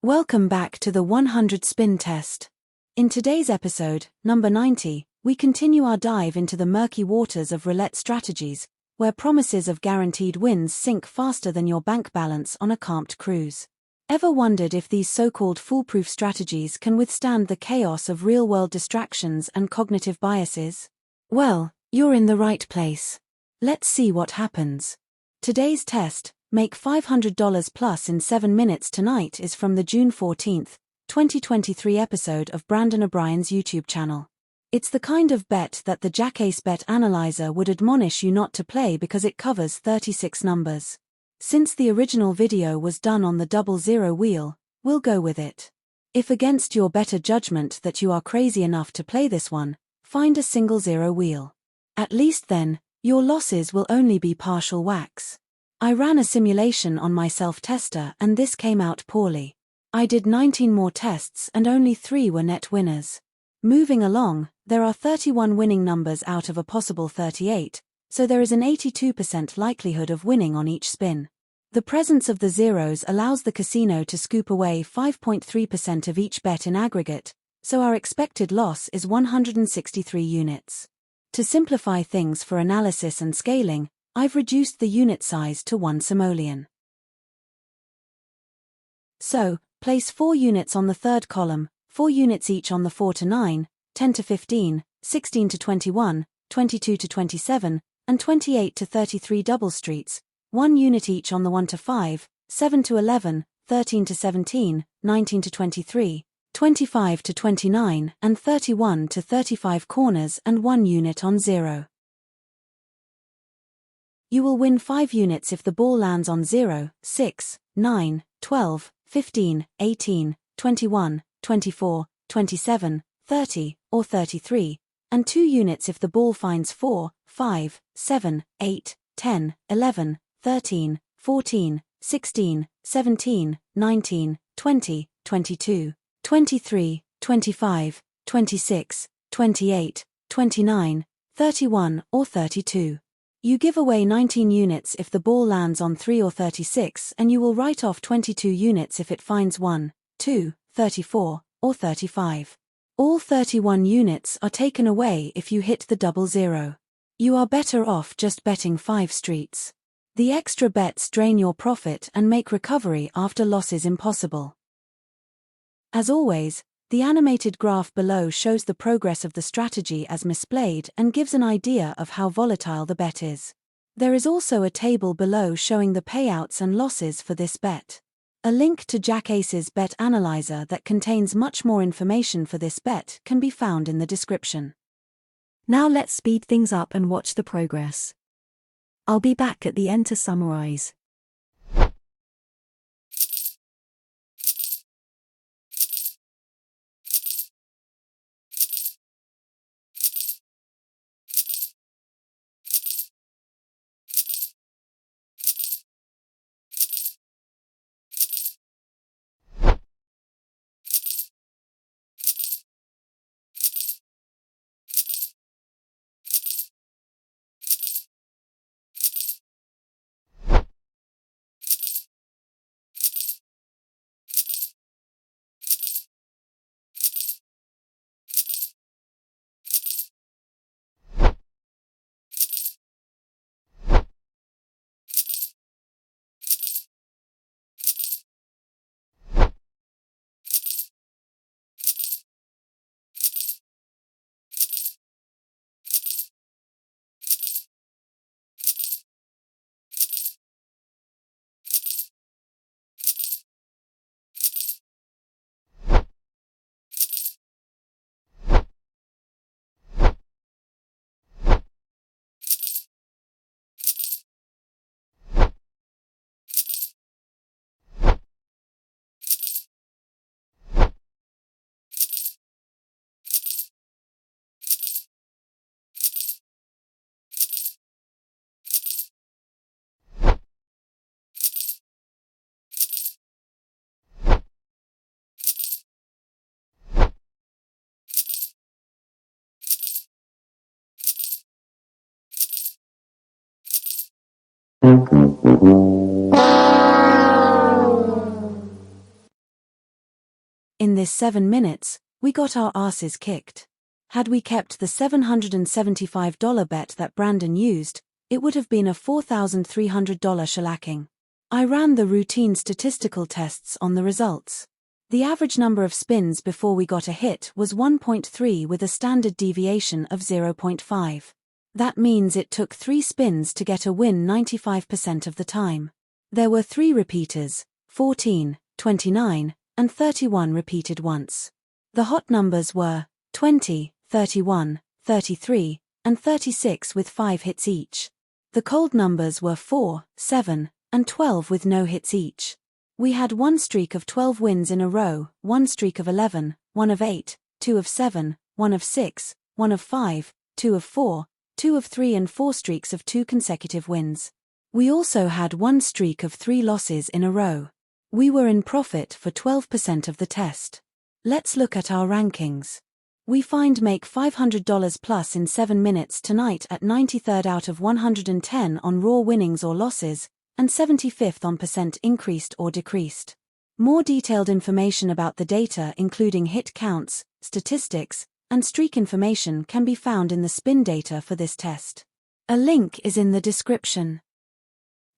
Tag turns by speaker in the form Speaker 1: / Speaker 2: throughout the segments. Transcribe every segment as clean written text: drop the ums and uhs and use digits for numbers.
Speaker 1: Welcome back to the 100 spin test. In today's episode, number 90, we continue our dive into the murky waters of roulette strategies, where promises of guaranteed wins sink faster than your bank balance on a camped cruise. Ever wondered if these so-called foolproof strategies can withstand the chaos of real-world distractions and cognitive biases? Well, you're in the right place. Let's see what happens. Today's test, make $500 plus in 7 minutes tonight, is from the June 14, 2023 episode of Brandon O'Brien's YouTube channel. It's the kind of bet that the Jackace Bet Analyzer would admonish you not to play because it covers 36 numbers. Since the original video was done on the 00 wheel, we'll go with it. If against your better judgment that you are crazy enough to play this one, find a single 0 wheel. At least then, your losses will only be partial whacks. I ran a simulation on my self-tester and this came out poorly. I did 19 more tests and only 3 were net winners. Moving along, there are 31 winning numbers out of a possible 38, so there is an 82% likelihood of winning on each spin. The presence of the zeros allows the casino to scoop away 5.3% of each bet in aggregate, so our expected loss is 163 units. To simplify things for analysis and scaling, I've reduced the unit size to 1 simoleon. So, place 4 units on the third column, 4 units each on the 4 to 9, 10 to 15, 16 to 21, 22 to 27, and 28 to 33 double streets, 1 unit each on the 1 to 5, 7 to 11, 13 to 17, 19 to 23, 25 to 29, and 31 to 35 corners and 1 unit on 0. You will win 5 units if the ball lands on 0, 6, 9, 12, 15, 18, 21, 24, 27, 30, or 33, and 2 units if the ball finds 4, 5, 7, 8, 10, 11, 13, 14, 16, 17, 19, 20, 22, 23, 25, 26, 28, 29, 31, or 32. You give away 19 units if the ball lands on 3 or 36 and you will write off 22 units if it finds 1, 2, 34, or 35. All 31 units are taken away if you hit the 00. You are better off just betting 5 streets. The extra bets drain your profit and make recovery after losses impossible. As always, the animated graph below shows the progress of the strategy as misplayed and gives an idea of how volatile the bet is. There is also a table below showing the payouts and losses for this bet. A link to Jackace's Bet Analyzer that contains much more information for this bet can be found in the description.
Speaker 2: Now let's speed things up and watch the progress. I'll be back at the end to summarize.
Speaker 1: miss 7 minutes, we got our asses kicked. Had we kept the $775 bet that Brandon used, it would have been a $4,300 shellacking. I ran the routine statistical tests on the results. The average number of spins before we got a hit was 1.3 with a standard deviation of 0.5. That means it took 3 spins to get a win 95% of the time. There were 3 repeaters, 14, 29, and 31 repeated once. The hot numbers were 20, 31, 33, and 36 with 5 hits each. The cold numbers were 4, 7, and 12 with no hits each. We had one streak of 12 wins in a row, one streak of 11, one of 8, 2 of 7, 1 of 6, 1 of 5, 2 of 4, 2 of 3 and 4 streaks of 2 consecutive wins. We also had one streak of 3 losses in a row. We were in profit for 12% of the test. Let's look at our rankings. We make $500 plus in 7 minutes tonight at 93rd out of 110 on raw winnings or losses, and 75th on percent increased or decreased. More detailed information about the data including hit counts, statistics, and streak information can be found in the spin data for this test. A link is in the description.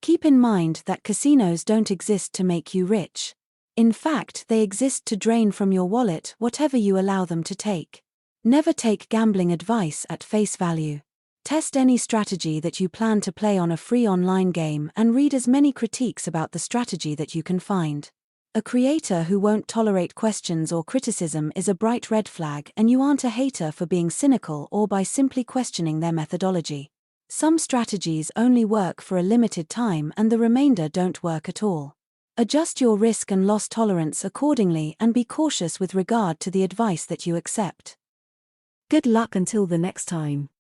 Speaker 1: Keep in mind that casinos don't exist to make you rich. In fact, they exist to drain from your wallet whatever you allow them to take. Never take gambling advice at face value. Test any strategy that you plan to play on a free online game and read as many critiques about the strategy that you can find. A creator who won't tolerate questions or criticism is a bright red flag, and you aren't a hater for being cynical or by simply questioning their methodology. Some strategies only work for a limited time and the remainder don't work at all. Adjust your risk and loss tolerance accordingly and be cautious with regard to the advice that you accept.
Speaker 2: Good luck until the next time.